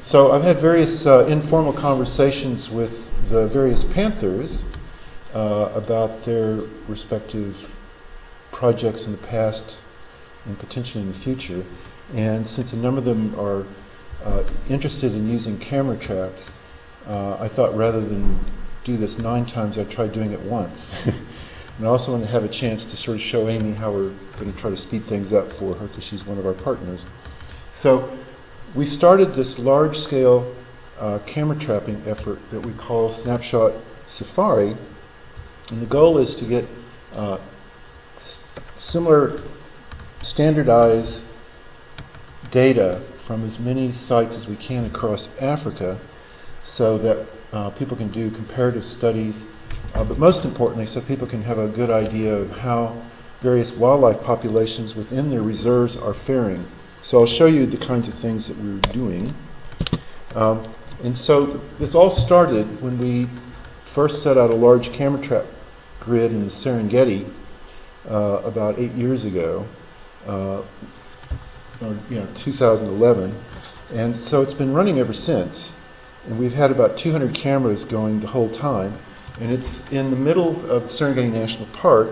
So I've had various informal conversations with the various Panthers about their respective projects in the past and potentially in the future. And since a number of them are interested in using camera traps, I thought rather than do this 9 times, I tried doing it once. And I also want to have a chance to sort of show Amy how we're going to try to speed things up for her, because she's one of our partners. So we started this large-scale camera trapping effort that we call Snapshot Safari, and the goal is to get similar standardized data from as many sites as we can across Africa, so that people can do comparative studies, but most importantly, so people can have a good idea of how various wildlife populations within their reserves are faring. So I'll show you the kinds of things that we were doing. And so this all started when we first set out a large camera trap grid in the Serengeti about 8 years ago, or 2011. And so it's been running ever since. And we've had about 200 cameras going the whole time. And it's in the middle of the Serengeti National Park,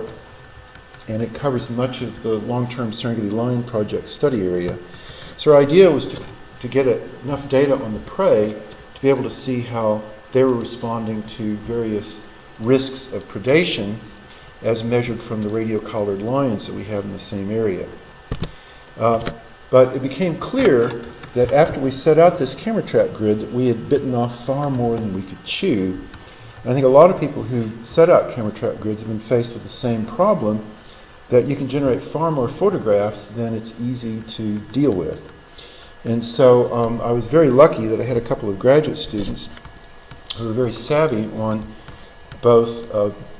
and it covers much of the long-term Serengeti Lion Project study area. So our idea was to get enough data on the prey to be able to see how they were responding to various risks of predation as measured from the radio-collared lions that we have in the same area. But it became clear that after we set out this camera trap grid that we had bitten off far more than we could chew. And I think a lot of people who set out camera trap grids have been faced with the same problem, that you can generate far more photographs than it's easy to deal with. And so I was very lucky that I had a couple of graduate students who were very savvy on both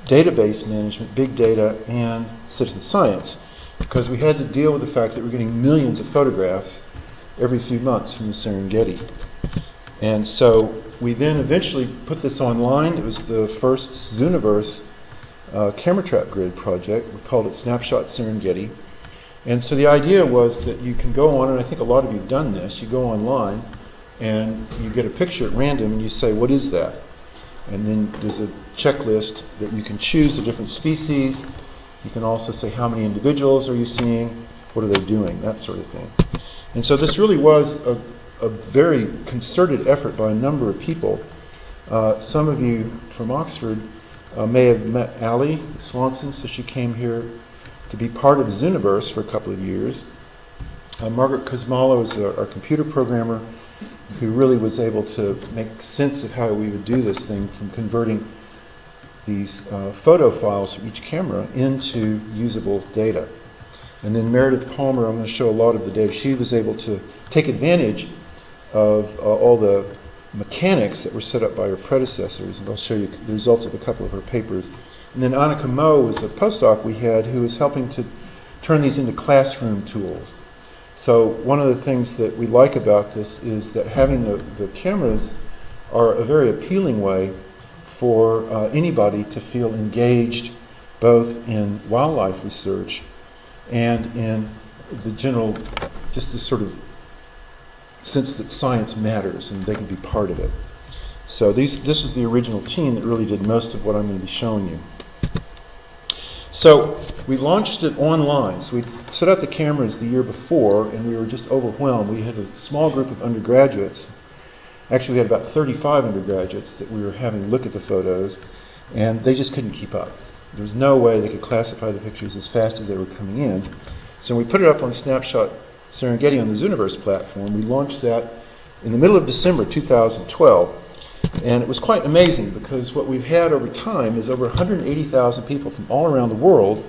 database management, big data, and citizen science, because we had to deal with the fact that we're getting millions of photographs every few months from the Serengeti. And so we then eventually put this online. It was the first Zooniverse camera trap grid project. We called it Snapshot Serengeti. And so the idea was that you can go on, and I think a lot of you have done this, you go online and you get a picture at random and you say, what is that? And then there's a checklist that you can choose the different species. You can also say how many individuals are you seeing, what are they doing, that sort of thing. And so this really was a very concerted effort by a number of people. Some of you from Oxford may have met Allie Swanson, so she came here to be part of Zooniverse for a couple of years. Margaret Kosmalo is our computer programmer who really was able to make sense of how we would do this thing from converting these photo files from each camera into usable data. And then Meredith Palmer, I'm going to show a lot of the data. She was able to take advantage of all the mechanics that were set up by her predecessors, and I'll show you the results of a couple of her papers. And then Annika Moe was a postdoc we had who was helping to turn these into classroom tools. So one of the things that we like about this is that having the cameras are a very appealing way for anybody to feel engaged both in wildlife research and in the general, just this sort of sense that science matters and they can be part of it. So this was the original team that really did most of what I'm going to be showing you. So we launched it online. So we set out the cameras the year before, and we were just overwhelmed. We had a small group of undergraduates. Actually, we had about 35 undergraduates that we were having look at the photos, and they just couldn't keep up. There was no way they could classify the pictures as fast as they were coming in. So we put it up on Snapshot Serengeti on the Zooniverse platform. We launched that in the middle of December 2012. And it was quite amazing because what we've had over time is over 180,000 people from all around the world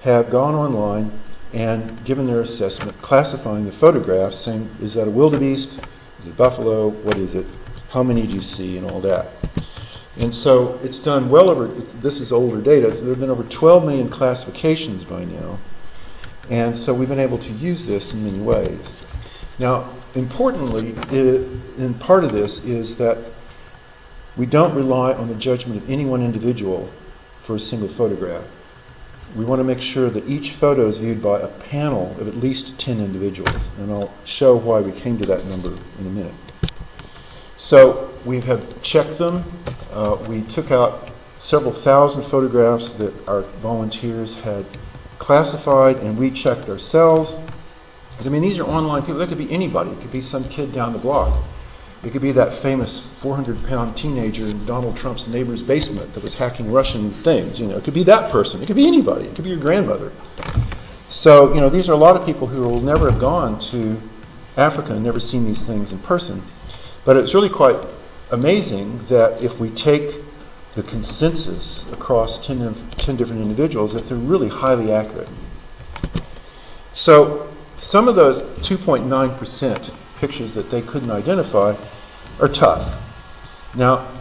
have gone online and given their assessment, classifying the photographs, saying, is that a wildebeest? Is it buffalo? What is it? How many do you see? And all that. And so it's done well over, this is older data, there have been over 12 million classifications by now. And so we've been able to use this in many ways. Now, importantly, in part of this is that we don't rely on the judgment of any one individual for a single photograph. We want to make sure that each photo is viewed by a panel of at least 10 individuals. And I'll show why we came to that number in a minute. So we have checked them. We took out several thousand photographs that our volunteers had classified, and we checked ourselves. I mean, these are online people. That could be anybody. It could be some kid down the block. It could be that famous 400-pound teenager in Donald Trump's neighbor's basement that was hacking Russian things. You know, it could be that person. It could be anybody. It could be your grandmother. So, you know, these are a lot of people who will never have gone to Africa and never seen these things in person. But it's really quite amazing that if we take the consensus across 10 different individuals, that they're really highly accurate. So some of those 2.9% pictures that they couldn't identify are tough. Now,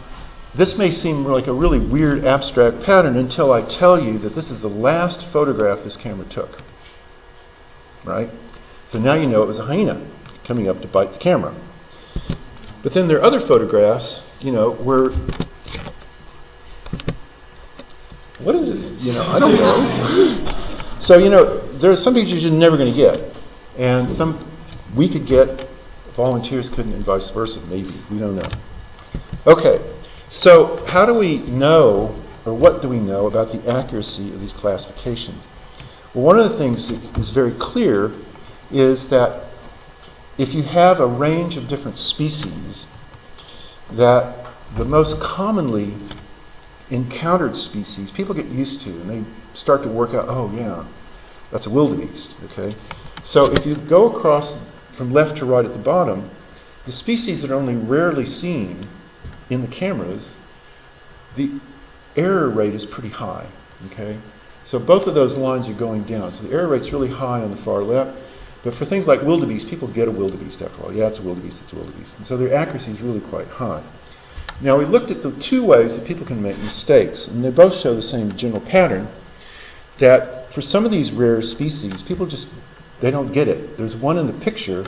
this may seem like a really weird abstract pattern until I tell you that this is the last photograph this camera took. Right? So now you know it was a hyena coming up to bite the camera. But then there are other photographs, you know, where, what is it? You know, I don't know. So, you know, there's some pictures you're never going to get. And some we could get, volunteers couldn't, and vice versa, maybe. We don't know. Okay, so how do we know, or what do we know about the accuracy of these classifications? Well, one of the things that is very clear is that if you have a range of different species, that the most commonly encountered species, people get used to, and they start to work out, oh yeah, that's a wildebeest, okay? So if you go across from left to right at the bottom, the species that are only rarely seen in the cameras, the error rate is pretty high, okay? So both of those lines are going down. So the error rate's really high on the far left. But for things like wildebeest, people get a wildebeest after all. Yeah, it's a wildebeest, it's a wildebeest. And so their accuracy is really quite high. Now we looked at the two ways that people can make mistakes, and they both show the same general pattern, that for some of these rare species, people just, they don't get it. There's one in the picture,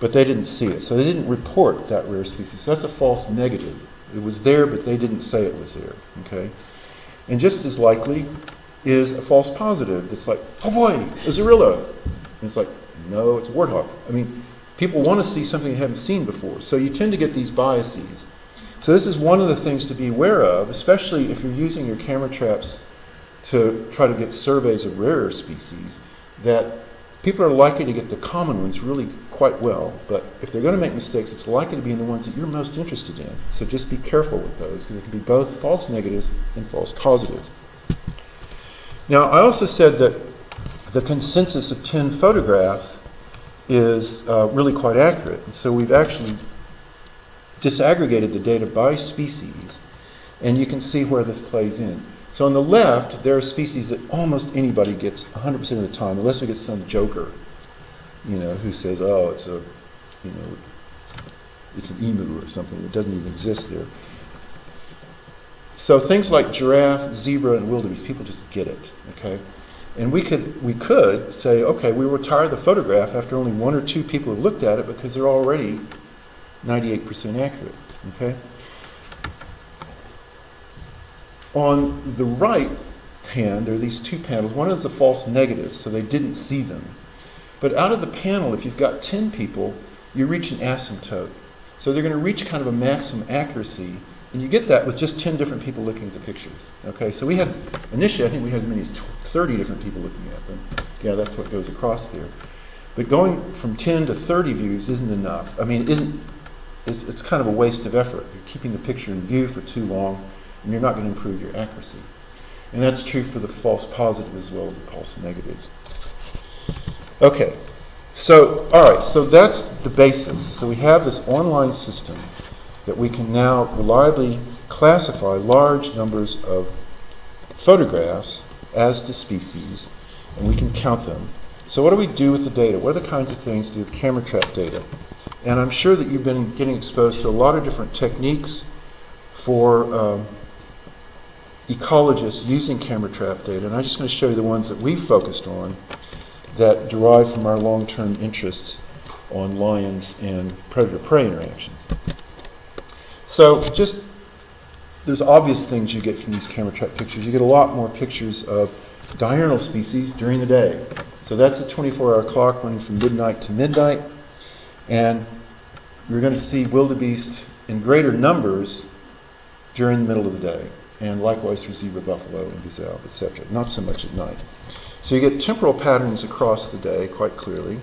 but they didn't see it. So they didn't report that rare species. So that's a false negative. It was there, but they didn't say it was there, okay? And just as likely is a false positive. It's like, oh boy, a zorilla. And it's like, no, it's a warthog. I mean, people want to see something they haven't seen before. So you tend to get these biases. So this is one of the things to be aware of, especially if you're using your camera traps to try to get surveys of rarer species, that people are likely to get the common ones really quite well, but if they're going to make mistakes, it's likely to be in the ones that you're most interested in. So just be careful with those, because it can be both false negatives and false positives. Now, I also said that the consensus of 10 photographs is really quite accurate. And so we've actually disaggregated the data by species, and you can see where this plays in. So on the left, there are species that almost anybody gets 100% of the time, unless we get some joker, you know, who says, oh, it's a, you know, it's an emu or something that doesn't even exist there. So things like giraffe, zebra, and wildebeest, people just get it, okay? And we could say, okay, we retire the photograph after only one or two people have looked at it because they're already 98% accurate, okay? On the right hand, there are these two panels. One is the false negatives, so they didn't see them. But out of the panel, if you've got 10 people, you reach an asymptote. So they're going to reach kind of a maximum accuracy, and you get that with just 10 different people looking at the pictures. Okay, so we had, initially I think we had as many as 30 different people looking at them. Yeah, that's what goes across there. But going from 10 to 30 views isn't enough. I mean, it's kind of a waste of effort. You're keeping the picture in view for too long, and you're not going to improve your accuracy. And that's true for the false positive as well as the false negatives. Okay, so, all right, so that's the basis. So we have this online system that we can now reliably classify large numbers of photographs as to species, and we can count them. So what do we do with the data? What are the kinds of things to do with camera trap data? And I'm sure that you've been getting exposed to a lot of different techniques for ecologists using camera trap data, and I'm just going to show you the ones that we've focused on that derive from our long-term interests on lions and predator-prey interactions. So just, there's obvious things you get from these camera trap pictures. You get a lot more pictures of diurnal species during the day. So that's a 24-hour clock running from midnight to midnight, and you're going to see wildebeest in greater numbers during the middle of the day, and likewise for zebra, buffalo, and gazelle, etc. Not so much at night. So you get temporal patterns across the day quite clearly.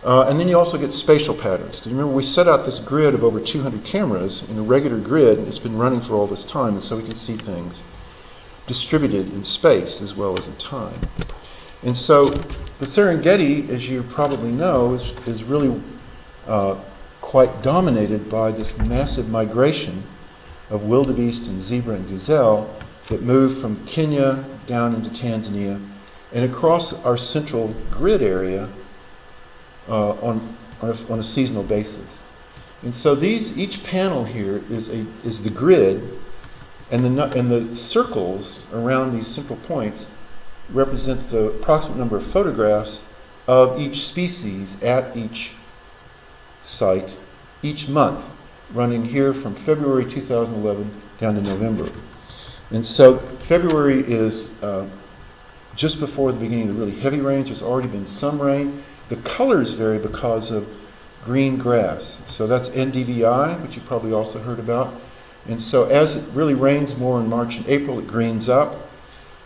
And then you also get spatial patterns. Because remember, we set out this grid of over 200 cameras in a regular grid. It's been running for all this time, and so we can see things distributed in space as well as in time. And so the Serengeti, as you probably know, is really quite dominated by this massive migration of wildebeest and zebra and gazelle that move from Kenya down into Tanzania and across our central grid area on a seasonal basis. And so each panel here is the grid, and the circles around these central points represent the approximate number of photographs of each species at each site each month, running here from February 2011 down to November. And so February is just before the beginning of the really heavy rains. There's already been some rain. The colors vary because of green grass. So that's NDVI, which you probably also heard about. And so as it really rains more in March and April, it greens up.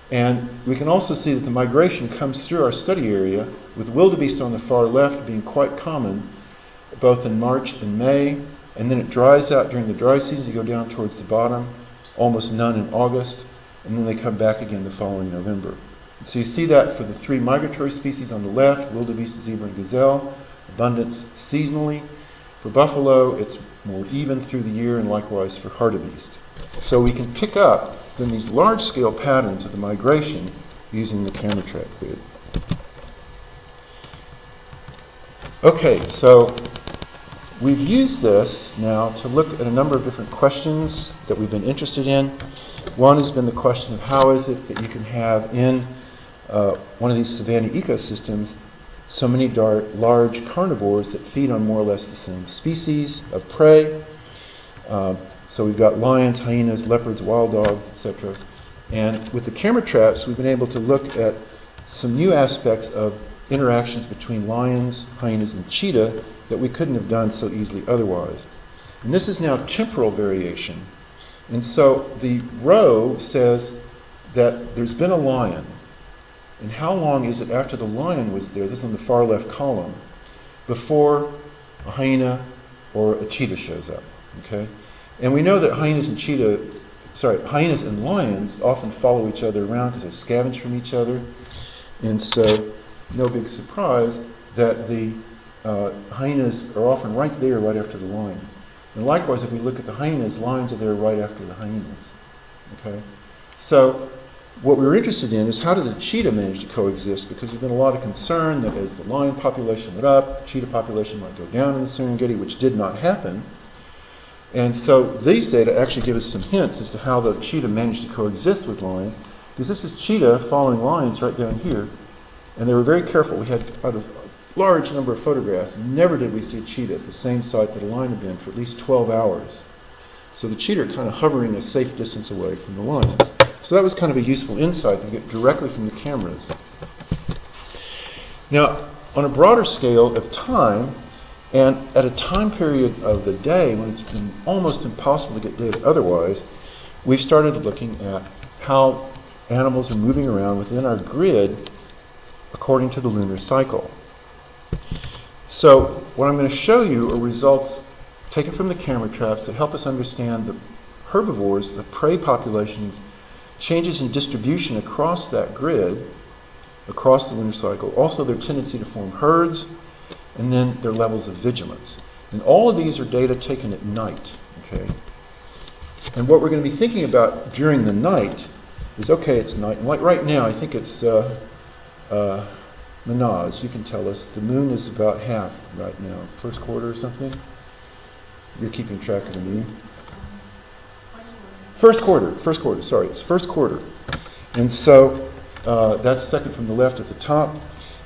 And we can also see that the migration comes through our study area, with wildebeest on the far left being quite common, both in March and May, and then it dries out during the dry season. You go down towards the bottom, almost none in August, and then they come back again the following November. So you see that for the three migratory species on the left, wildebeest, zebra, and gazelle, abundance seasonally. For buffalo, it's more even through the year, and likewise for hartebeest. So we can pick up then these large-scale patterns of the migration using the camera track grid. Okay, so we've used this now to look at a number of different questions that we've been interested in. One has been the question of how is it that you can have in one of these savanna ecosystems so many large carnivores that feed on more or less the same species of prey. So we've got lions, hyenas, leopards, wild dogs, etc. And with the camera traps, we've been able to look at some new aspects of interactions between lions, hyenas, and cheetah that we couldn't have done so easily otherwise. And this is now temporal variation. And so the row says that there's been a lion. And how long is it after the lion was there, this is on the far left column, before a hyena or a cheetah shows up, okay? And we know that hyenas and lions often follow each other around because they scavenge from each other. And so, no big surprise that the hyenas are often right there right after the lions. And likewise, if we look at the hyenas, lions are there right after the hyenas, okay? So, what we were interested in is how did the cheetah manage to coexist, because there's been a lot of concern that as the lion population went up, the cheetah population might go down in the Serengeti, which did not happen. And so these data actually give us some hints as to how the cheetah managed to coexist with lions, because this is cheetah following lions right down here, and they were very careful. We had out of a large number of photographs, never did we see a cheetah at the same site that a lion had been for at least 12 hours. So the cheetah are kind of hovering a safe distance away from the lions. So that was kind of a useful insight to get directly from the cameras. Now, on a broader scale of time, and at a time period of the day when it's been almost impossible to get data otherwise, we've started looking at how animals are moving around within our grid according to the lunar cycle. So what I'm going to show you are results taken from the camera traps that help us understand the herbivores, the prey populations, changes in distribution across that grid, across the lunar cycle, also their tendency to form herds, and then their levels of vigilance. And all of these are data taken at night, okay? And what we're going to be thinking about during the night is, okay, it's night, and like right now, I think it's Manaz, you can tell us, the moon is about half right now, first quarter or something? You're keeping track of the moon? First quarter, sorry, it's first quarter. And so that's second from the left at the top.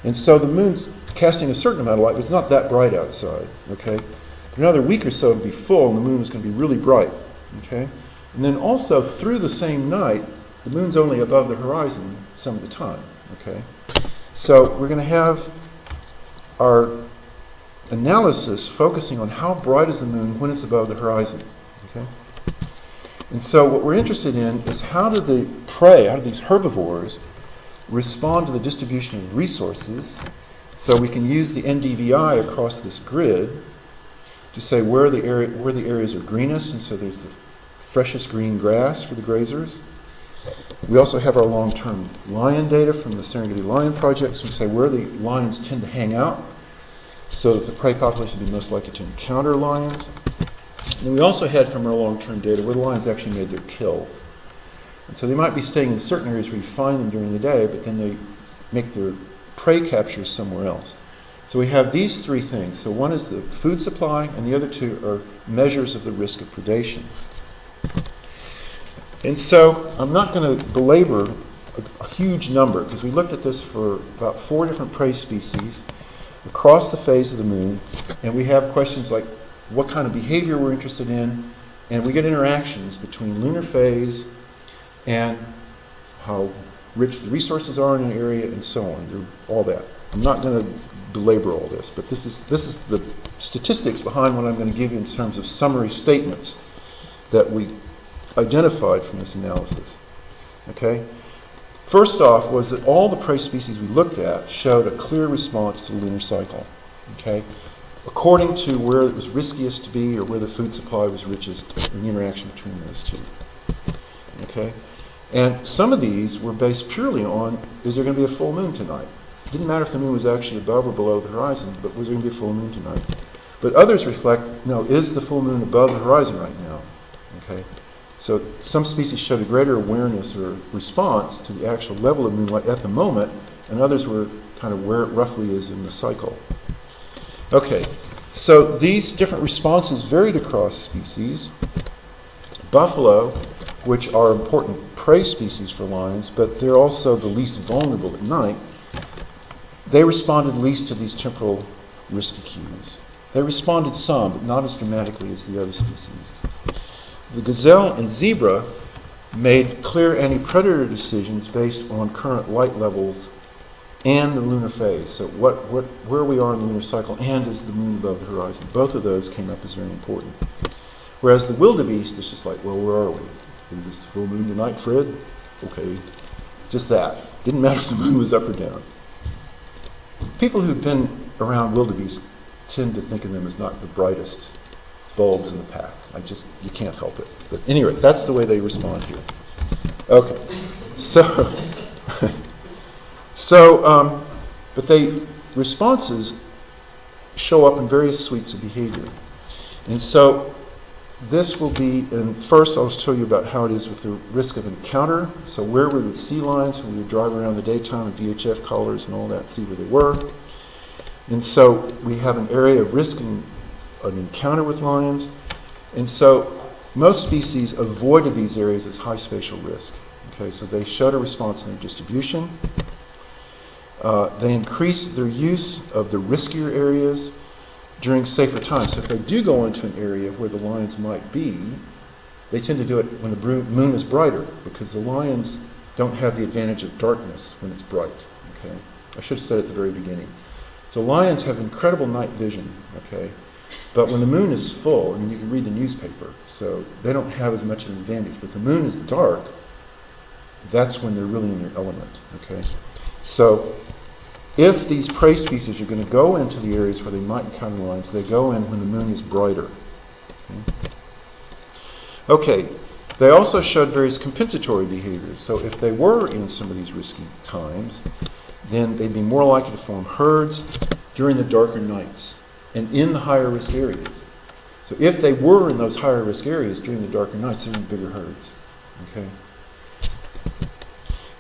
And so the moon's casting a certain amount of light, but it's not that bright outside, okay? Another week or so it'll be full and the moon is going to be really bright, okay? And then also through the same night, the moon's only above the horizon some of the time, okay? So we're going to have our analysis focusing on how bright is the moon when it's above the horizon. Okay? And so what we're interested in is how do the prey, how do these herbivores respond to the distribution of resources, so we can use the NDVI across this grid to say where the areas are greenest, and so there's the freshest green grass for the grazers. We also have our long-term lion data from the Serengeti Lion Project, so we say where the lions tend to hang out, so that the prey population would be most likely to encounter lions. And we also had from our long-term data where the lions actually made their kills. And so they might be staying in certain areas where you find them during the day, but then they make their prey captures somewhere else. So we have these three things. So one is the food supply, and the other two are measures of the risk of predation. And so I'm not going to belabor a huge number, because we looked at this for about 4 different prey species across the phase of the moon, and we have questions like what kind of behavior we're interested in, and we get interactions between lunar phase and how rich the resources are in an area and so on, all that. I'm not going to belabor all this, but this is the statistics behind what I'm going to give you in terms of summary statements that we identified from this analysis. Okay? First off was that all the prey species we looked at showed a clear response to the lunar cycle. Okay? According to where it was riskiest to be or where the food supply was richest in the interaction between those two. Okay? And some of these were based purely on, is there going to be a full moon tonight? It didn't matter if the moon was actually above or below the horizon, but was there going to be a full moon tonight? But others reflect, no, is the full moon above the horizon right now? Okay? So some species showed a greater awareness or response to the actual level of moonlight at the moment, and others were kind of where it roughly is in the cycle. Okay, so these different responses varied across species. Buffalo, which are important prey species for lions, but they're also the least vulnerable at night, they responded least to these temporal risk cues. They responded some, but not as dramatically as the other species. The gazelle and zebra made clear anti-predator decisions based on current light levels and the lunar phase. So where we are in the lunar cycle and is the moon above the horizon. Both of those came up as very important. Whereas the wildebeest is just like, well, where are we? Is this full moon tonight, Fred? Okay, just that. Didn't matter if the moon was up or down. People who've been around wildebeest tend to think of them as not the brightest bulbs in the pack. You can't help it. But anyway, that's the way they respond here. Okay, but responses show up in various suites of behavior. And so this will be, and first I'll show you about how it is with the risk of encounter. So where we would see lions when we would drive around in the daytime with VHF collars and all that, see where they were. And so we have an area of risk in an encounter with lions. And so most species avoided these areas as high spatial risk. Okay, so they showed a response in their distribution. They increased their use of the riskier areas during safer times. So if they do go into an area where the lions might be, they tend to do it when the moon is brighter, because the lions don't have the advantage of darkness when it's bright. Okay, I should have said at the very beginning. So lions have incredible night vision. Okay, but when the moon is full, I mean, you can read the newspaper, so they don't have as much of an advantage. But the moon is dark, that's when they're really in their element. Okay, so if these prey species are going to go into the areas where they might encounter lions, they go in when the moon is brighter. Okay, they also showed various compensatory behaviors. So if they were in some of these risky times, then they'd be more likely to form herds during the darker nights and in the higher risk areas. So if they were in those higher risk areas during the darker nights, they're in bigger herds. Okay,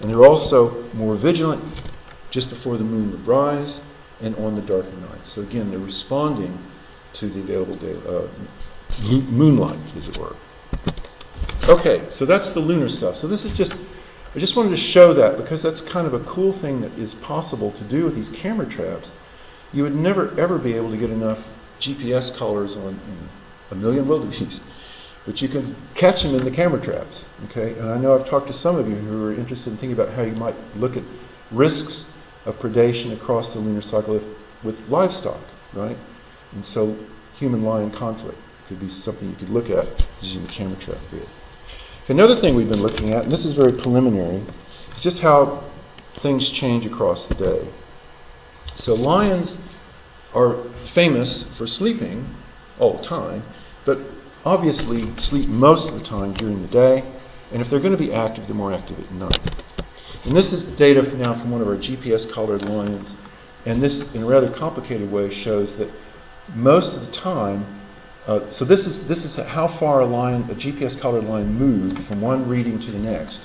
and they're also more vigilant just before the moon would rise and on the darker nights. So again, they're responding to the available moonlight, as it were. Okay, so that's the lunar stuff. So this is I just wanted to show that because that's kind of a cool thing that is possible to do with these camera traps. You would never ever be able to get enough GPS collars on a million wildebeest, but you can catch them in the camera traps. Okay, and I know I've talked to some of you who are interested in thinking about how you might look at risks of predation across the lunar cycle with livestock, right? And so human-lion conflict could be something you could look at using the camera trap grid. Another thing we've been looking at, and this is very preliminary, is just how things change across the day. So lions are famous for sleeping all the time, but obviously sleep most of the time during the day, and if they're going to be active, they're more active at night. And this is the data now from one of our GPS-collared lions, and this, in a rather complicated way, shows that most of the time, so this is how far a GPS-collared lion moved from one reading to the next,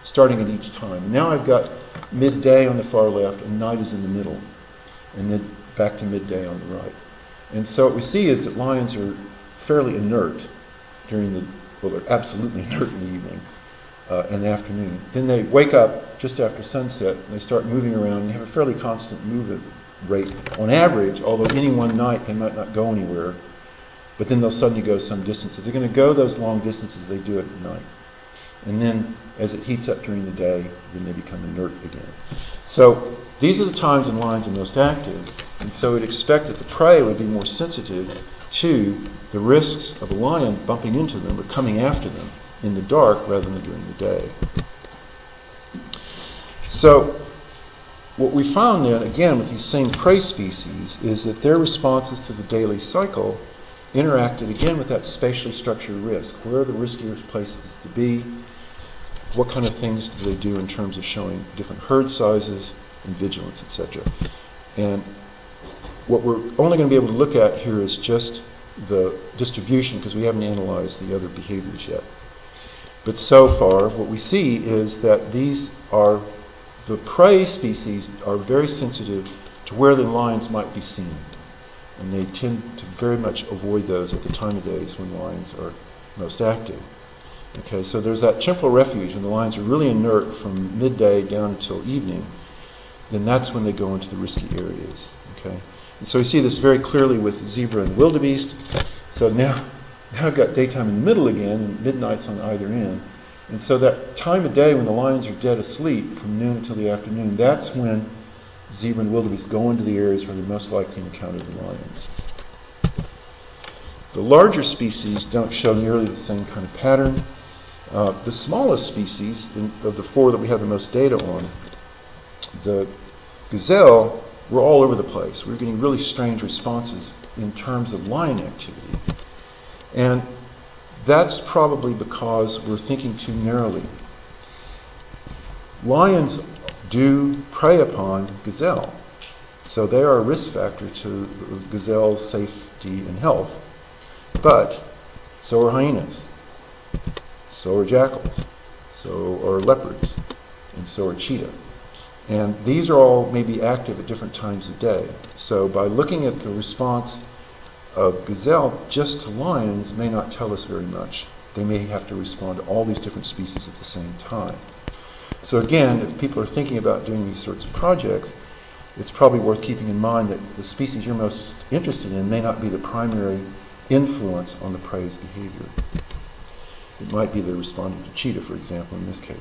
starting at each time. And now I've got midday on the far left, and night is in the middle, and then back to midday on the right. And so what we see is that lions are fairly inert during they're absolutely inert in the evening and the afternoon. Then they wake up just after sunset, and they start moving around, and they have a fairly constant movement rate on average, although any one night they might not go anywhere, but then they'll suddenly go some distance. If they're going to go those long distances, they do it at night. And then as it heats up during the day, then they become inert again. So these are the times when lions are most active, and so we'd expect that the prey would be more sensitive to the risks of a lion bumping into them or coming after them in the dark rather than during the day. So what we found then, again, with these same prey species, is that their responses to the daily cycle interacted again with that spatially structured risk. Where are the riskiest places to be? What kind of things do they do in terms of showing different herd sizes and vigilance, etc.? And what we're only going to be able to look at here is just the distribution, because we haven't analyzed the other behaviors yet. But so far, what we see is that the prey species are very sensitive to where the lions might be seen. And they tend to very much avoid those at the time of days when lions are most active. Okay, so there's that temporal refuge, and the lions are really inert from midday down until evening. Then that's when they go into the risky areas. Okay, and so we see this very clearly with zebra and wildebeest. So now I've got daytime in the middle again, and midnight's on either end. And so that time of day when the lions are dead asleep, from noon until the afternoon, that's when zebra and wildebeest go into the areas where they're most likely to encounter the lions. The larger species don't show nearly the same kind of pattern. The smallest species of the four that we have the most data on, the gazelle, were all over the place. We were getting really strange responses in terms of lion activity. And that's probably because we're thinking too narrowly. Lions do prey upon gazelle, so they are a risk factor to gazelle's safety and health. But so are hyenas, so are jackals, so are leopards, and so are cheetah. And these are all maybe active at different times of day. So by looking at the response of gazelle just to lions may not tell us very much. They may have to respond to all these different species at the same time. So again, if people are thinking about doing these sorts of projects, it's probably worth keeping in mind that the species you're most interested in may not be the primary influence on the prey's behavior. It might be they're responding to cheetah, for example, in this case.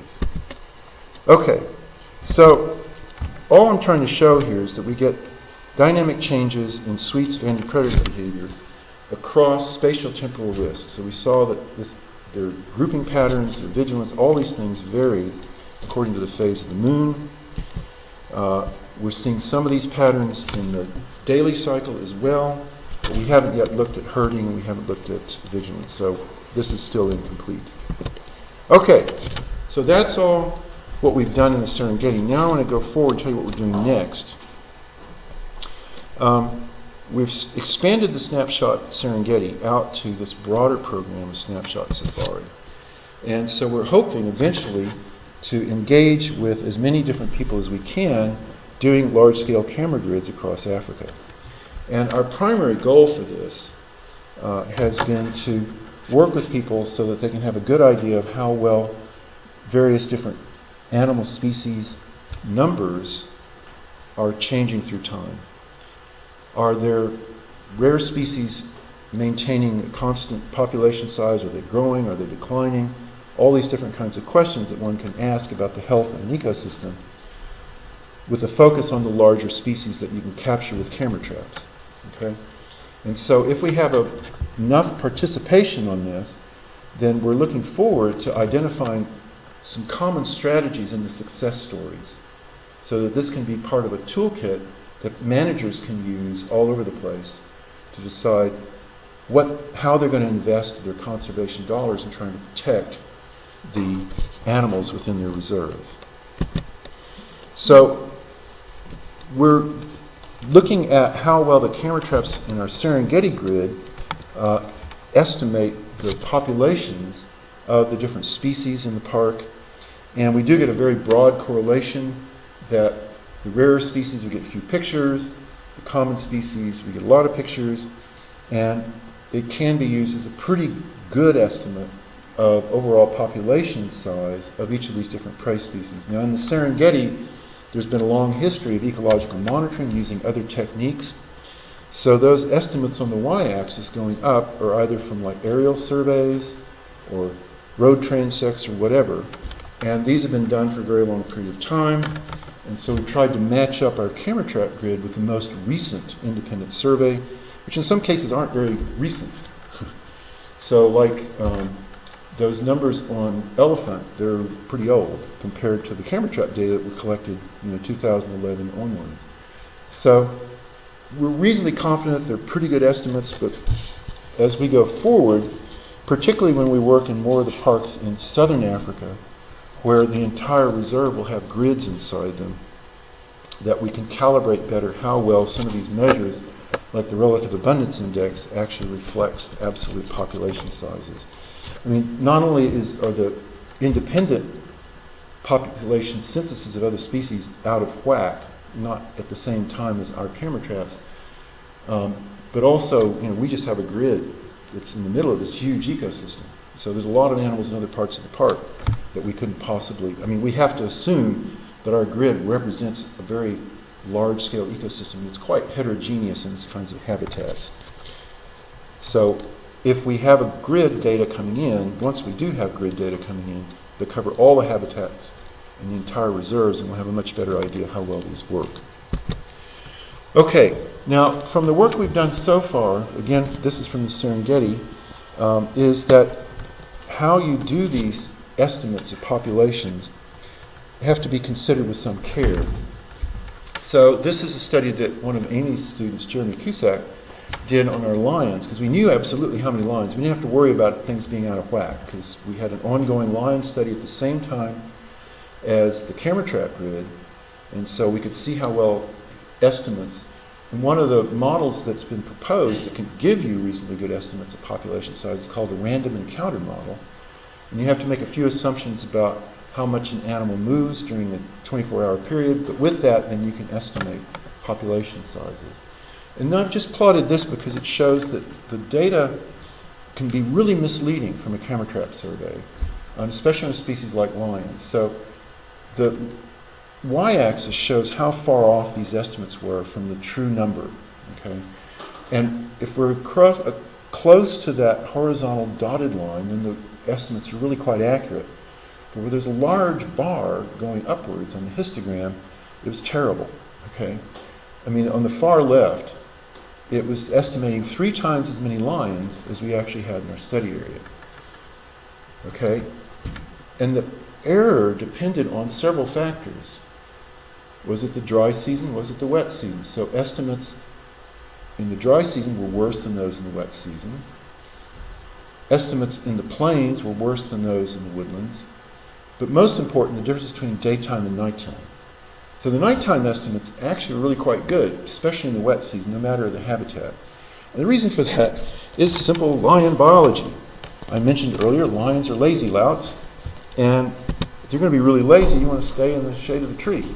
Okay, so all I'm trying to show here is that we get dynamic changes in Sweet's predator behavior across spatial temporal risks. So we saw that their grouping patterns, their vigilance, all these things varied according to the phase of the moon. We're seeing some of these patterns in the daily cycle as well, but we haven't yet looked at herding and we haven't looked at vigilance, so this is still incomplete. Okay, so that's all what we've done in the Serengeti. Now I want to go forward and tell you what we're doing next. We've expanded the Snapshot Serengeti out to this broader program of Snapshot Safari. And so we're hoping eventually to engage with as many different people as we can doing large-scale camera grids across Africa. And our primary goal for this has been to work with people so that they can have a good idea of how well various different animal species numbers are changing through time. Are there rare species maintaining a constant population size? Are they growing? Are they declining? All these different kinds of questions that one can ask about the health of an ecosystem with a focus on the larger species that you can capture with camera traps. Okay? And so if we have enough participation on this, then we're looking forward to identifying some common strategies in the success stories so that this can be part of a toolkit that managers can use all over the place to decide how they're going to invest their conservation dollars in trying to protect the animals within their reserves. So we're looking at how well the camera traps in our Serengeti grid estimate the populations of the different species in the park. And we do get a very broad correlation that the rarer species we get few pictures, the common species we get a lot of pictures, and it can be used as a pretty good estimate of overall population size of each of these different prey species. Now in the Serengeti, there's been a long history of ecological monitoring using other techniques. So those estimates on the y-axis going up are either from like aerial surveys or road transects or whatever. And these have been done for a very long period of time. And so we tried to match up our camera trap grid with the most recent independent survey, which in some cases aren't very recent. So like those numbers on elephant, they're pretty old compared to the camera trap data that were collected 2011 onwards. So we're reasonably confident they're pretty good estimates, but as we go forward, particularly when we work in more of the parks in southern Africa, where the entire reserve will have grids inside them, that we can calibrate better how well some of these measures, like the relative abundance index, actually reflects absolute population sizes. I mean, not only are the independent population censuses of other species out of whack, not at the same time as our camera traps, but also, we just have a grid that's in the middle of this huge ecosystem. So there's a lot of animals in other parts of the park that we couldn't possibly, we have to assume that our grid represents a very large-scale ecosystem that's quite heterogeneous in its kinds of habitats. So if we have a grid data coming in, once we do have grid data coming in, that cover all the habitats in the entire reserves, and we'll have a much better idea how well these work. Okay, now from the work we've done so far, again, this is from the Serengeti, is that how you do these estimates of populations have to be considered with some care. So this is a study that one of Amy's students, Jeremy Cusack, did on our lions, because we knew absolutely how many lions. We didn't have to worry about things being out of whack, because we had an ongoing lion study at the same time as the camera trap grid, and so we could see how well estimates. And one of the models that's been proposed that can give you reasonably good estimates of population size is called a random encounter model. And you have to make a few assumptions about how much an animal moves during the 24-hour period, but with that, then you can estimate population sizes. And I've just plotted this because it shows that the data can be really misleading from a camera trap survey, especially on a species like lions. So the y-axis shows how far off these estimates were from the true number. Okay, and if we're close to that horizontal dotted line, then the estimates are really quite accurate. But where there's a large bar going upwards on the histogram, it was terrible. Okay, on the far left, it was estimating 3 times as many lions as we actually had in our study area. Okay, and the error depended on several factors. Was it the dry season? Was it the wet season? So estimates in the dry season were worse than those in the wet season. Estimates in the plains were worse than those in the woodlands. But most important, the difference between daytime and nighttime. So the nighttime estimates actually are really quite good, especially in the wet season, no matter the habitat. And the reason for that is simple lion biology. I mentioned earlier, lions are lazy louts, and if you're going to be really lazy, you want to stay in the shade of the tree.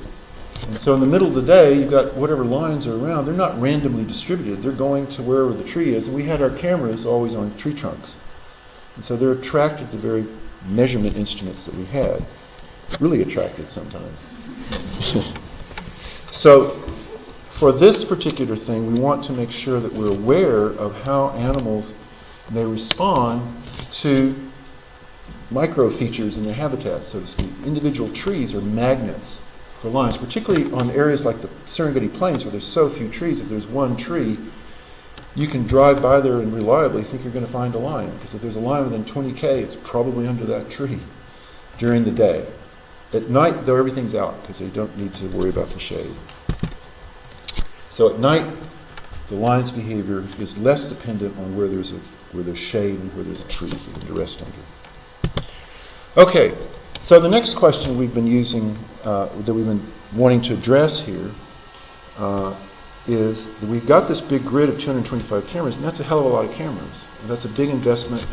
And so in the middle of the day, you've got whatever lions are around. They're not randomly distributed. They're going to wherever the tree is, and we had our cameras always on tree trunks. And so they're attracted to the very measurement instruments that we had. Really attracted sometimes. So for this particular thing, we want to make sure that we're aware of how animals may respond to micro features in their habitat, so to speak. Individual trees are magnets for lions, particularly on areas like the Serengeti Plains where there's so few trees. If there's one tree, you can drive by there and reliably think you're going to find a lion, because if there's a lion within 20K, it's probably under that tree during the day. At night, though, everything's out because they don't need to worry about the shade. So at night, the lion's behavior is less dependent on where there's shade and where there's a tree for them to rest under. Okay, so the next question we've been using, that we've been wanting to address here, is that we've got this big grid of 225 cameras, and that's a hell of a lot of cameras. And that's a big investment,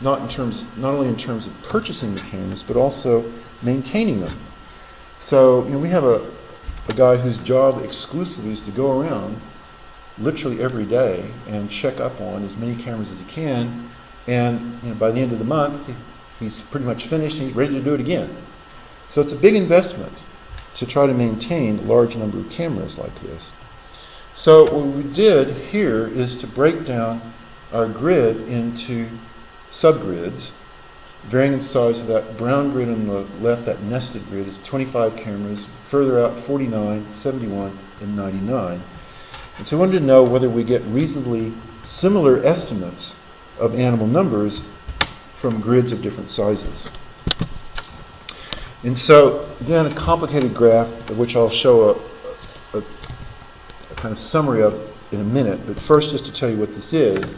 not only in terms of purchasing the cameras, but also maintaining them. So, we have a guy whose job exclusively is to go around literally every day and check up on as many cameras as he can, and by the end of the month he's pretty much finished and he's ready to do it again. So it's a big investment to try to maintain a large number of cameras like this. So what we did here is to break down our grid into subgrids, varying in size. So that brown grid on the left, that nested grid, is 25 cameras, further out 49, 71, and 99. And so we wanted to know whether we get reasonably similar estimates of animal numbers from grids of different sizes. And so, again, a complicated graph, of which I'll show a kind of summary of in a minute, but first just to tell you what this is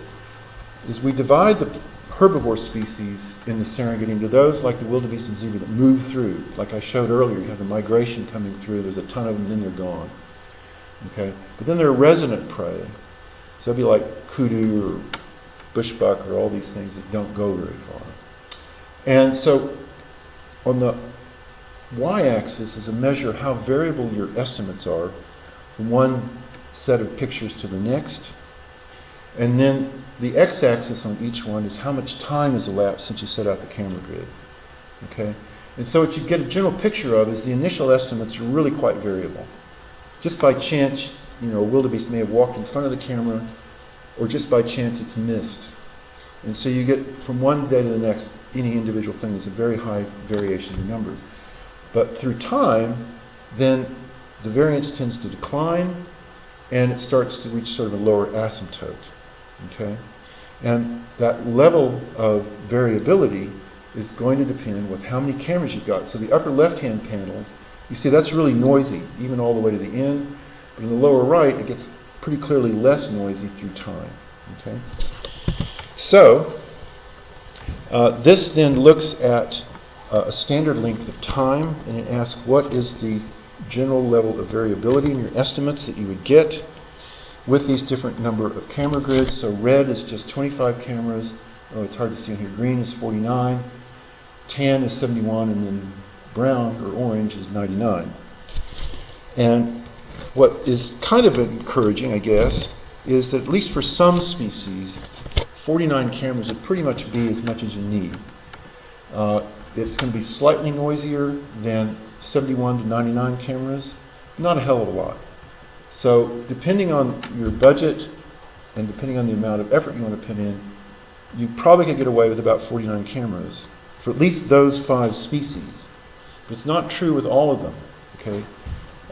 we divide the herbivore species in the Serengeti into those like the wildebeest and zebra that move through. Like I showed earlier, you have the migration coming through, there's a ton of them, then they're gone. Okay? But then there are resident prey. So it'd be like kudu or bushbuck or all these things that don't go very far. And so on the y-axis is a measure of how variable your estimates are from one set of pictures to the next. And then the x-axis on each one is how much time has elapsed since you set out the camera grid. Okay? And so what you get a general picture of is the initial estimates are really quite variable. Just by chance, a wildebeest may have walked in front of the camera, or just by chance it's missed. And so you get from one day to the next, any individual thing is a very high variation in numbers. But through time, then the variance tends to decline, and it starts to reach sort of a lower asymptote. Okay? And that level of variability is going to depend with how many cameras you've got. So the upper left-hand panels, you see that's really noisy, even all the way to the end. But in the lower right, it gets pretty clearly less noisy through time. Okay? So this then looks at a standard length of time, and it asks what is the general level of variability in your estimates that you would get with these different number of camera grids. So red is just 25 cameras. Oh, it's hard to see on here. Green is 49. Tan is 71, and then brown or orange is 99. And what is kind of encouraging, I guess, is that at least for some species, 49 cameras would pretty much be as much as you need. It's going to be slightly noisier than 71 to 99 cameras, not a hell of a lot. So depending on your budget and depending on the amount of effort you want to put in, you probably could get away with about 49 cameras for at least those 5 species. But it's not true with all of them. Okay?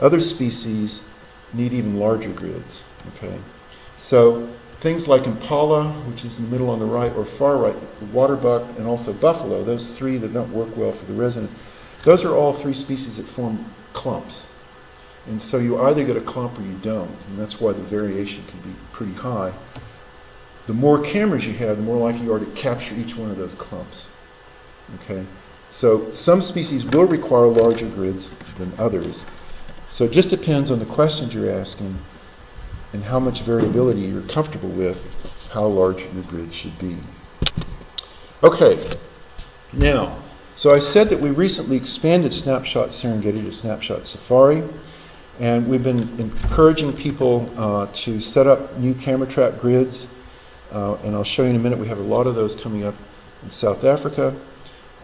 Other species need even larger grids. Okay? So things like impala, which is in the middle on the right, or far right, the waterbuck, and also buffalo, those 3 that don't work well for the residents, those are all 3 species that form clumps. And so you either get a clump or you don't, and that's why the variation can be pretty high. The more cameras you have, the more likely you are to capture each one of those clumps. Okay? So some species will require larger grids than others. So it just depends on the questions you're asking and how much variability you're comfortable with, how large your grid should be. Okay, now, so I said that we recently expanded Snapshot Serengeti to Snapshot Safari, and we've been encouraging people to set up new camera trap grids, and I'll show you in a minute. We have a lot of those coming up in South Africa.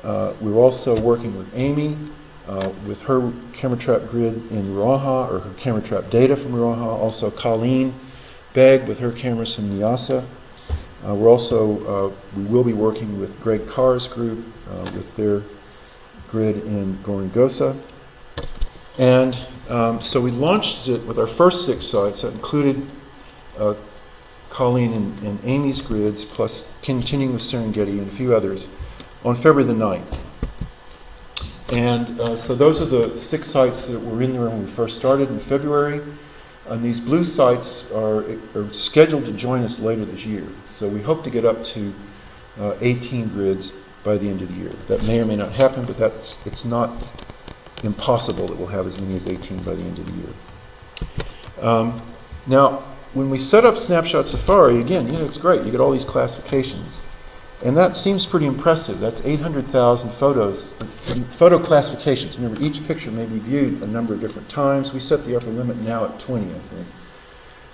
We're also working with Amy with her camera trap grid in Ruaha, or her camera trap data from Ruaha. Also Colleen Begg with her cameras from Nyasa. We will be working with Greg Carr's group with their grid in Gorongosa. And so we launched it with our first 6 sites. That included Colleen and Amy's grids, plus continuing with Serengeti and a few others, on February the 9th. And so those are the 6 sites that were in there when we first started in February. And these blue sites are scheduled to join us later this year. So we hope to get up to 18 grids by the end of the year. That may or may not happen, but it's not impossible that we'll have as many as 18 by the end of the year. Now, when we set up Snapshot Safari, again, it's great. You get all these classifications. And that seems pretty impressive. That's 800,000 photos, photo classifications. Remember, each picture may be viewed a number of different times. We set the upper limit now at 20, I think.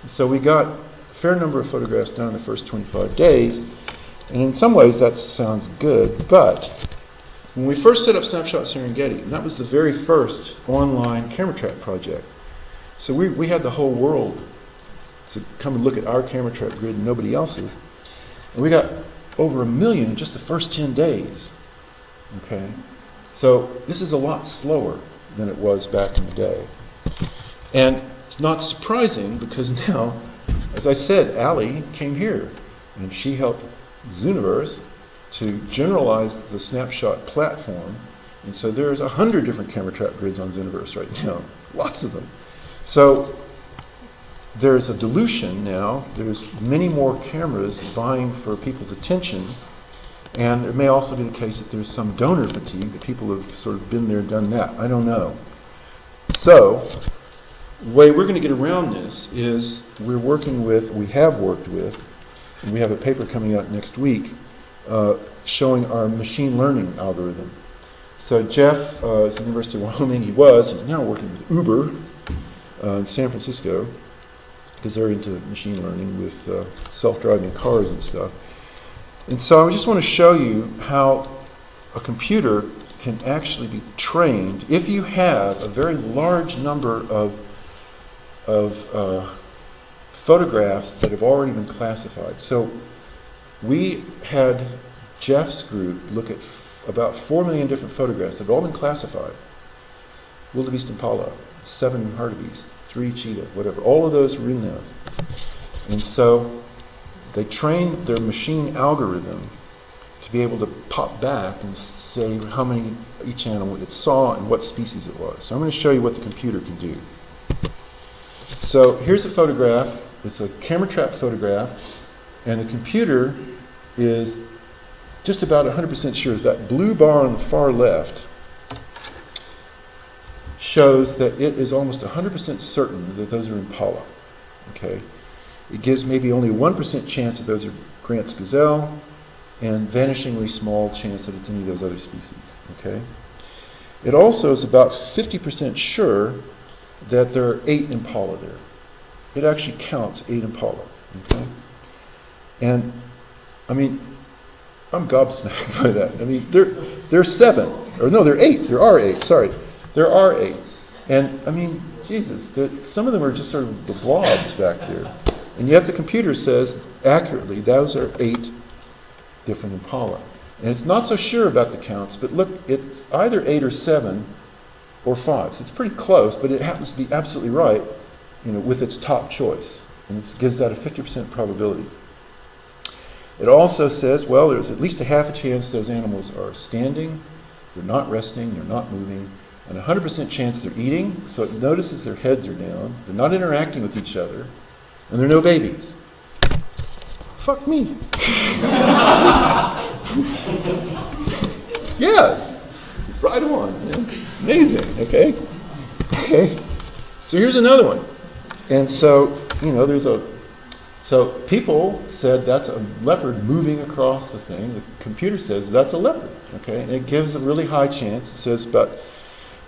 So we got a fair number of photographs done in the first 25 days. And in some ways, that sounds good. But when we first set up Snapshot Serengeti, and that was the very first online camera trap project. So we had the whole world to come and look at our camera trap grid and nobody else's. And we got over 1 million in just the first 10 days. Okay? So this is a lot slower than it was back in the day. And it's not surprising because now, as I said, Allie came here and she helped Zooniverse to generalize the Snapshot platform. And so there's 100 different camera trap grids on Zooniverse right now. Lots of them. So there's a dilution now. There's many more cameras vying for people's attention. And it may also be the case that there's some donor fatigue, that people have sort of been there, done that. I don't know. So the way we're going to get around this is we have worked with, and we have a paper coming out next week showing our machine learning algorithm. So Jeff is at the University of Wyoming. He's now working with Uber in San Francisco, because they're into machine learning with self-driving cars and stuff. And so I just want to show you how a computer can actually be trained if you have a very large number of photographs that have already been classified. So we had Jeff's group look at about 4 million different photographs that have all been classified. Wildebeest impala, 7 hartebeest, 3 cheetah, whatever. All of those were in there. And so they trained their machine algorithm to be able to pop back and say how many each animal it saw and what species it was. So I'm going to show you what the computer can do. So here's a photograph. It's a camera trap photograph, and the computer is just about 100% sure. That blue bar on the far left shows that it is almost 100% certain that those are impala. Okay, it gives maybe only 1% chance that those are Grant's gazelle, and vanishingly small chance that it's any of those other species. Okay, it also is about 50% sure that there are 8 impala there. It actually counts 8 impala. Okay, and I mean, I'm gobsmacked by that. I mean, there are 7, or no, there are 8. There are 8. Sorry. There are 8. And, I mean, Jesus, some of them are just sort of the blobs back there. And yet the computer says, accurately, those are 8 different impala. And it's not so sure about the counts, but look, it's either 8 or 7 or 5. So it's pretty close, but it happens to be absolutely right, with its top choice. And it gives that a 50% probability. It also says, well, there's at least a half a chance those animals are standing, they're not resting, they're not moving, and 100% chance they're eating, so it notices their heads are down, they're not interacting with each other, and there are no babies. Fuck me. Yeah, right on. Man. Amazing, okay? Okay, so here's another one. And so, so people said that's a leopard moving across the thing. The computer says that's a leopard, okay? And it gives a really high chance. It says about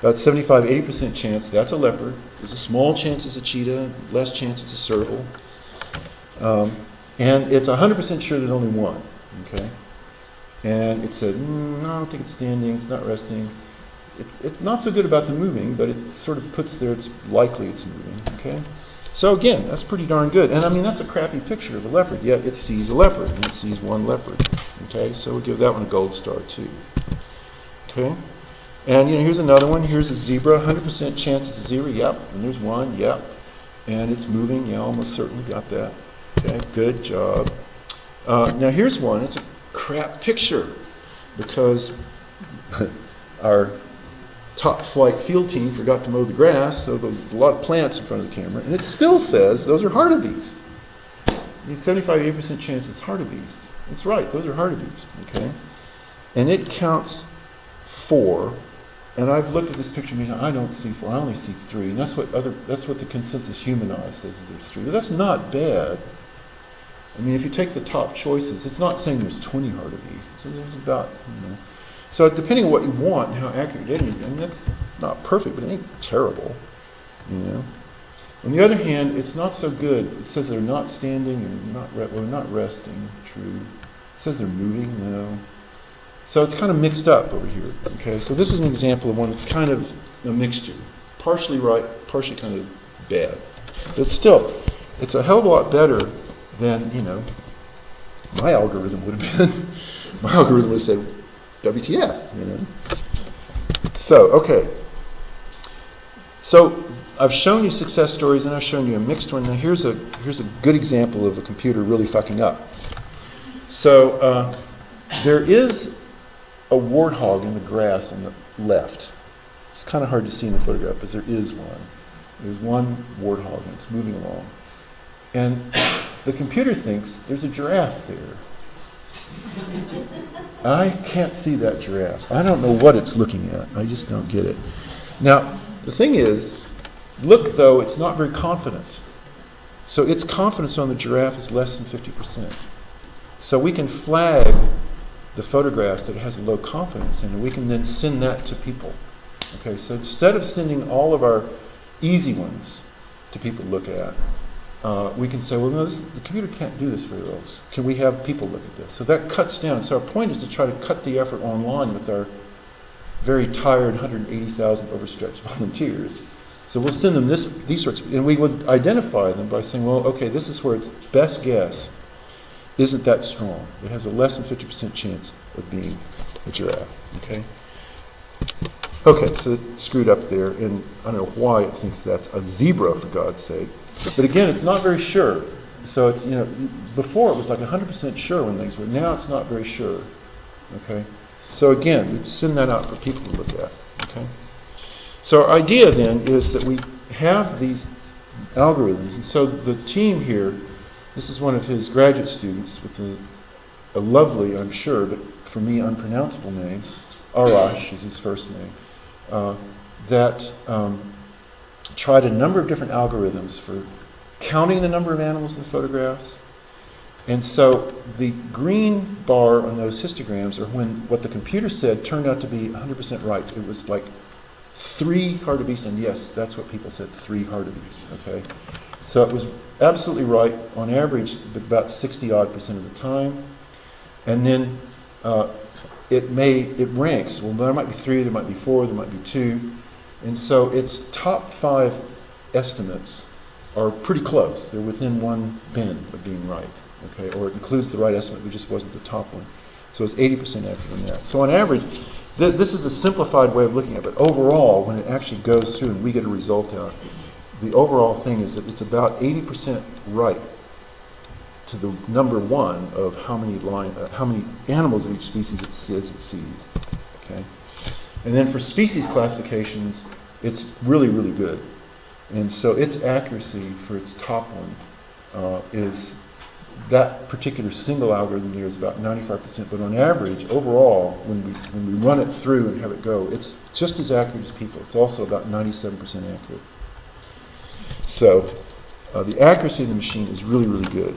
75-80% chance that's a leopard. There's a small chance it's a cheetah, less chance it's a serval. And it's 100% sure there's only one, okay? And it said, no, I don't think it's standing, it's not resting. It's not so good about the moving, but it sort of puts there it's likely it's moving, okay? So again, that's pretty darn good. And I mean, that's a crappy picture of a leopard, yet it sees a leopard, and it sees one leopard, okay? So we'll give that one a gold star too, okay? And here's another one. Here's a zebra, 100% chance it's a zebra, yep. And there's one, yep. And it's moving, yeah, almost certainly got that. Okay, good job. Now here's one. It's a crap picture because our top flight field team forgot to mow the grass, so there's a lot of plants in front of the camera, and it still says those are hartebeest. The 75-80% chance it's hartebeest. That's right, those are hartebeest, okay? And it counts 4, and I've looked at this picture and I don't see 4, I only see 3, and that's what the consensus human eye says is there's 3. But that's not bad. I mean, if you take the top choices, it's not saying there's 20 hartebeest, so there's about, So depending on what you want and how accurate it is, I mean, that's not perfect, but it ain't terrible, On the other hand, it's not so good. It says they're not standing and not resting. True. It says they're moving. No. So it's kind of mixed up over here. Okay. So this is an example of one that's kind of a mixture, partially right, partially kind of bad. But still, it's a hell of a lot better than my algorithm would have been. My algorithm would have said, WTF. So okay. So I've shown you success stories and I've shown you a mixed one. Now here's a good example of a computer really fucking up. So there is a warthog in the grass on the left. It's kind of hard to see in the photograph, but there is one. There's one warthog and it's moving along. And the computer thinks there's a giraffe there. I can't see that giraffe. I don't know what it's looking at. I just don't get it. Now, the thing is, look though, it's not very confident. So its confidence on the giraffe is less than 50%. So we can flag the photographs that it has a low confidence in, and we can then send that to people. Okay, so instead of sending all of our easy ones to people to look at, we can say, well, no, the computer can't do this very well. Can we have people look at this? So that cuts down. So our point is to try to cut the effort online with our very tired 180,000 overstretched volunteers. So we'll send them these sorts and we would identify them by saying, well, okay, this is where its best guess isn't that strong. It has a less than 50% chance of being a giraffe, okay? Okay, so it's screwed up there, and I don't know why it thinks that's a zebra, for God's sake. But again, it's not very sure. So it's, before it was like 100% sure when things were. Now it's not very sure, okay? So again, we send that out for people to look at, okay? So our idea then is that we have these algorithms, and so the team here, this is one of his graduate students with a lovely, I'm sure, but for me unpronounceable name, Arash is his first name, that tried a number of different algorithms for counting the number of animals in the photographs. And so the green bar on those histograms are when what the computer said turned out to be 100% right. It was like 3 hartebeest, and yes, that's what people said, 3 hartebeest, okay? So it was absolutely right on average about 60-odd% of the time. And then it ranks. Well, there might be 3, there might be 4, there might be 2. And so its top 5 estimates are pretty close. They're within one bin of being right, okay? Or it includes the right estimate, but just wasn't the top one. So it's 80% accurate on that. So on average, this is a simplified way of looking at it. But overall, when it actually goes through and we get a result out, the overall thing is that it's about 80% right to the number 1 of how many animals of each species it says it sees. Okay, and then for species classifications, it's really, really good. And so its accuracy for its top one is that particular single algorithm there is about 95%. But on average, overall, when we run it through and have it go, it's just as accurate as people. It's also about 97% accurate. So the accuracy of the machine is really, really good.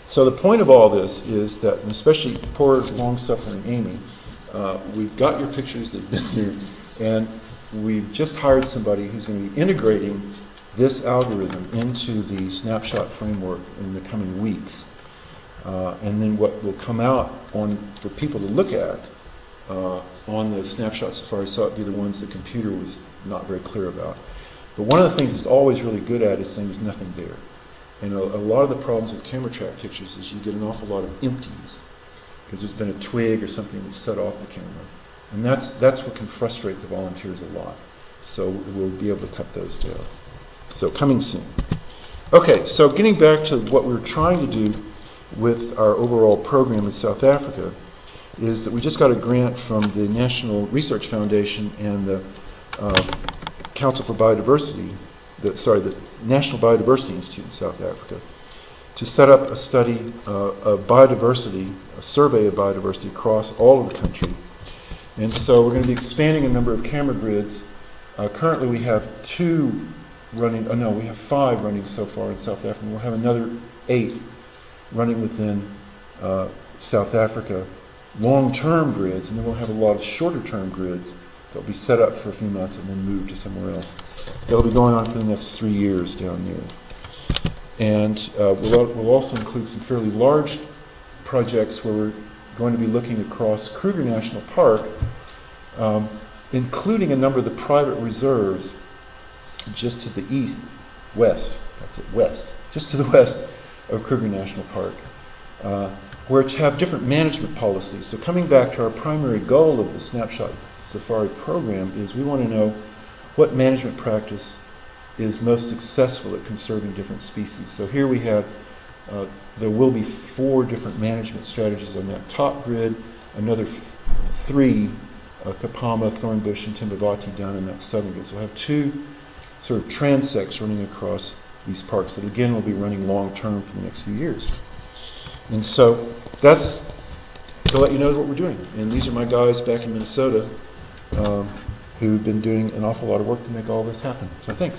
So the point of all this is that, and especially poor, long-suffering Amy, we've got your pictures that have been here, and we've just hired somebody who's going to be integrating this algorithm into the Snapshot framework in the coming weeks. And then what will come out for people to look at on the Snapshot Safari, so it'd be the ones the computer was not very clear about. But one of the things it's always really good at is saying there's nothing there. And a lot of the problems with camera trap pictures is you get an awful lot of empties because there's been a twig or something that set off the camera. And that's what can frustrate the volunteers a lot. So we'll be able to cut those down. So coming soon. Okay, so getting back to what we're trying to do with our overall program in South Africa is that we just got a grant from the National Research Foundation and the Council for Biodiversity, the National Biodiversity Institute in South Africa, to set up a study of biodiversity, a survey of biodiversity across all of the country. And so we're going to be expanding a number of camera grids. Currently we have 2 running, we have 5 running so far in South Africa. We'll have another 8 running within South Africa, long-term grids, and then we'll have a lot of shorter-term grids that will be set up for a few months and then moved to somewhere else. That'll be going on for the next 3 years down there. And we'll also include some fairly large projects where we're going to be looking across Kruger National Park, including a number of the private reserves just to the just to the west of Kruger National Park, which have different management policies. So coming back to our primary goal of the Snapshot Safari program is we want to know what management practice is most successful at conserving different species. So here we have, there will be 4 different management strategies on that top grid, another 3, Kapama, Thornbush, and Timbavati down in that southern grid. So we'll have 2 sort of transects running across these parks that again will be running long term for the next few years. And so that's to let you know what we're doing. And these are my guys back in Minnesota who've been doing an awful lot of work to make all this happen. So thanks.